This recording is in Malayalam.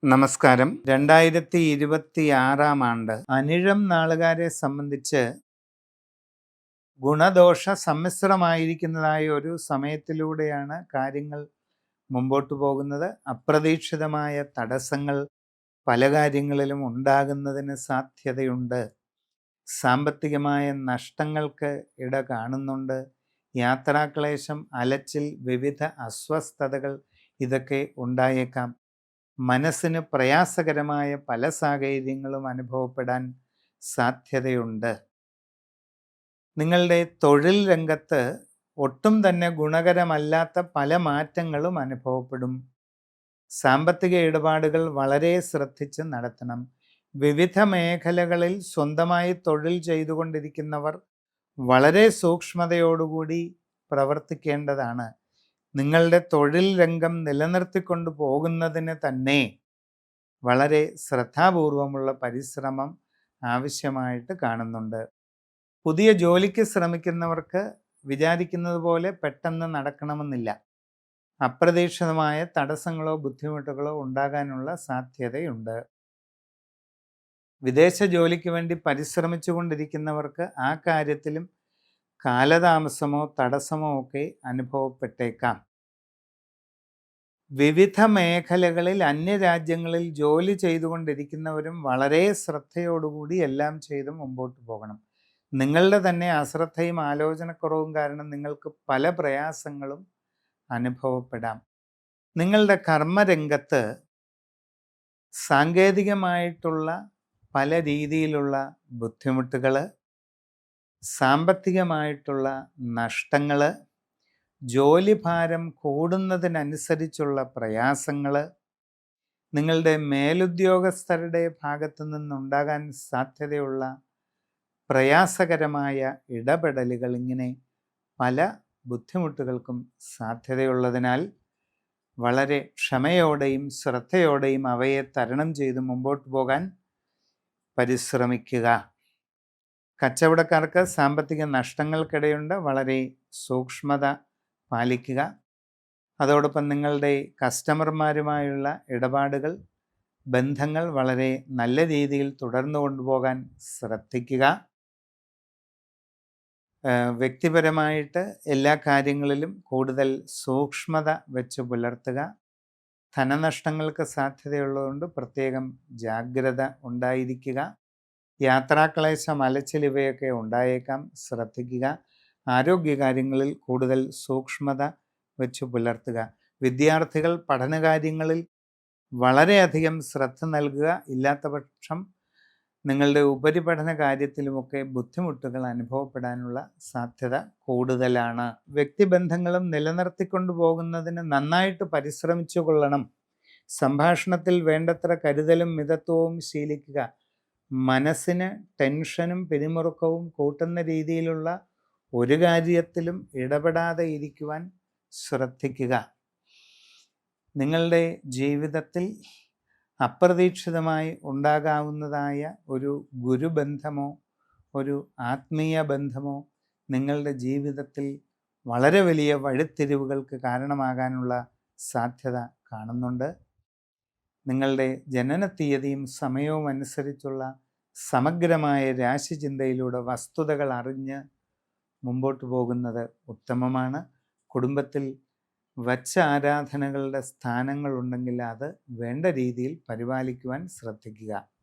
നമസ്കാരം. 2026 ആണ്ട് അനിഴം നാളുകാരെ സംബന്ധിച്ച് ഗുണദോഷ സമ്മിശ്രമായിരിക്കുന്നതായ ഒരു സമയത്തിലൂടെയാണ് കാര്യങ്ങൾ മുമ്പോട്ട് പോകുന്നത്. അപ്രതീക്ഷിതമായ തടസ്സങ്ങൾ പല കാര്യങ്ങളിലും ഉണ്ടാകുന്നതിന് സാധ്യതയുണ്ട്. സാമ്പത്തികമായ നഷ്ടങ്ങൾക്ക് ഇട കാണുന്നുണ്ട്. യാത്രാക്ലേശം, അലച്ചിൽ, വിവിധ അസ്വസ്ഥതകൾ ഇതൊക്കെ ഉണ്ടായേക്കാം. മനസ്സിന് പ്രയാസകരമായ പല സാഹചര്യങ്ങളും അനുഭവപ്പെടാൻ സാധ്യതയുണ്ട്. നിങ്ങളുടെ തൊഴിൽ രംഗത്ത് ഒട്ടും തന്നെ ഗുണകരമല്ലാത്ത പല മാറ്റങ്ങളും അനുഭവപ്പെടും. സാമ്പത്തിക ഇടപാടുകൾ വളരെ ശ്രദ്ധിച്ച് നടത്തണം. വിവിധ മേഖലകളിൽ സ്വന്തമായി തൊഴിൽ ചെയ്തുകൊണ്ടിരിക്കുന്നവർ വളരെ സൂക്ഷ്മതയോടുകൂടി പ്രവർത്തിക്കേണ്ടതാണ്. നിങ്ങളുടെ തൊഴിൽ രംഗം നിലനിർത്തിക്കൊണ്ട് പോകുന്നതിന് തന്നെ വളരെ ശ്രദ്ധാപൂർവമുള്ള പരിശ്രമം ആവശ്യമായിട്ട് കാണുന്നുണ്ട്. പുതിയ ജോലിക്ക് ശ്രമിക്കുന്നവർക്ക് വിചാരിക്കുന്നത് പോലെ പെട്ടെന്ന് നടക്കണമെന്നില്ല. അപ്രതീക്ഷിതമായ തടസ്സങ്ങളോ ബുദ്ധിമുട്ടുകളോ ഉണ്ടാകാനുള്ള സാധ്യതയുണ്ട്. വിദേശ ജോലിക്ക് വേണ്ടി പരിശ്രമിച്ചു കൊണ്ടിരിക്കുന്നവർക്ക് ആ കാര്യത്തിലും കാലതാമസമോ തടസ്സമോ ഒക്കെ അനുഭവപ്പെട്ടേക്കാം. വിവിധ മേഖലകളിൽ അന്യരാജ്യങ്ങളിൽ ജോലി ചെയ്തുകൊണ്ടിരിക്കുന്നവരും വളരെ ശ്രദ്ധയോടുകൂടി എല്ലാം ചെയ്ത് മുമ്പോട്ട് പോകണം. നിങ്ങളുടെ തന്നെ അശ്രദ്ധയും ആലോചനക്കുറവും കാരണം നിങ്ങൾക്ക് പല പ്രയാസങ്ങളും അനുഭവപ്പെടാം. നിങ്ങളുടെ കർമ്മരംഗത്ത് സാങ്കേതികമായിട്ടുള്ള പല രീതിയിലുള്ള ബുദ്ധിമുട്ടുകൾ, സാമ്പത്തികമായിട്ടുള്ള നഷ്ടങ്ങൾ, ജോലിഭാരം കൂടുന്നതിനനുസരിച്ചുള്ള പ്രയാസങ്ങൾ, നിങ്ങളുടെ മേലുദ്യോഗസ്ഥരുടെ ഭാഗത്തു നിന്നുണ്ടാകാൻ സാധ്യതയുള്ള പ്രയാസകരമായ ഇടപെടലുകൾ, ഇങ്ങനെ പല ബുദ്ധിമുട്ടുകൾക്കും സാധ്യതയുള്ളതിനാൽ വളരെ ക്ഷമയോടെയും ശ്രദ്ധയോടെയും അവയെ തരണം ചെയ്ത് മുമ്പോട്ട് പോകാൻ പരിശ്രമിക്കുക. കച്ചവടക്കാർക്ക് സാമ്പത്തിക നഷ്ടങ്ങൾക്കിടയുണ്ട്. വളരെ സൂക്ഷ്മത പാലിക്കുക. അതോടൊപ്പം നിങ്ങളുടെ കസ്റ്റമർമാരുമായുള്ള ഇടപാടുകൾ, ബന്ധങ്ങൾ വളരെ നല്ല രീതിയിൽ തുടർന്നു കൊണ്ടുപോകാൻ ശ്രദ്ധിക്കുക. വ്യക്തിപരമായിട്ട് എല്ലാ കാര്യങ്ങളിലും കൂടുതൽ സൂക്ഷ്മത വെച്ച് പുലർത്തുക. ധനനഷ്ടങ്ങൾക്ക് സാധ്യതയുള്ളതുകൊണ്ട് പ്രത്യേകം ജാഗ്രത ഉണ്ടായിരിക്കുക. യാത്രാക്ലേശം, അലച്ചിൽ ഇവയൊക്കെ ഉണ്ടായേക്കാം, ശ്രദ്ധിക്കുക. ആരോഗ്യകാര്യങ്ങളിൽ കൂടുതൽ സൂക്ഷ്മത വെച്ച് പുലർത്തുക. വിദ്യാർത്ഥികൾ പഠനകാര്യങ്ങളിൽ വളരെയധികം ശ്രദ്ധ നൽകുക. ഇല്ലാത്ത പക്ഷം നിങ്ങളുടെ ഉപരിപഠന കാര്യത്തിലുമൊക്കെ ബുദ്ധിമുട്ടുകൾ അനുഭവപ്പെടാനുള്ള സാധ്യത കൂടുതലാണ്. വ്യക്തിബന്ധങ്ങളും നിലനിർത്തിക്കൊണ്ടു പോകുന്നതിന് നന്നായിട്ട് പരിശ്രമിച്ചു കൊള്ളണം. സംഭാഷണത്തിൽ വേണ്ടത്ര കരുതലും മിതത്വവും ശീലിക്കുക. മനസ്സിന് ടെൻഷനും പിരിമുറുക്കവും കൂട്ടുന്ന രീതിയിലുള്ള ഒരു കാര്യത്തിലും ഇടപെടാതെ ഇരിക്കുവാൻ ശ്രദ്ധിക്കുക. നിങ്ങളുടെ ജീവിതത്തിൽ അപ്രതീക്ഷിതമായി ഉണ്ടാകാവുന്നതായ ഒരു ഗുരുബന്ധമോ ഒരു ആത്മീയ ബന്ധമോ നിങ്ങളുടെ ജീവിതത്തിൽ വളരെ വലിയ വഴിത്തിരിവുകൾക്ക് കാരണമാകാനുള്ള സാധ്യത കാണുന്നുണ്ട്. നിങ്ങളുടെ ജനന തീയതിയും സമയവും അനുസരിച്ചുള്ള സമഗ്രമായ രാശിചിന്തയിലൂടെ വസ്തുതകൾ അറിഞ്ഞ് മുമ്പോട്ട് പോകുന്നത് ഉത്തമമാണ്. കുടുംബത്തിൽ വച്ച ആരാധനകളുടെ സ്ഥാനങ്ങളുണ്ടെങ്കിൽ അത് വേണ്ട രീതിയിൽ പരിപാലിക്കുവാൻ ശ്രദ്ധിക്കുക.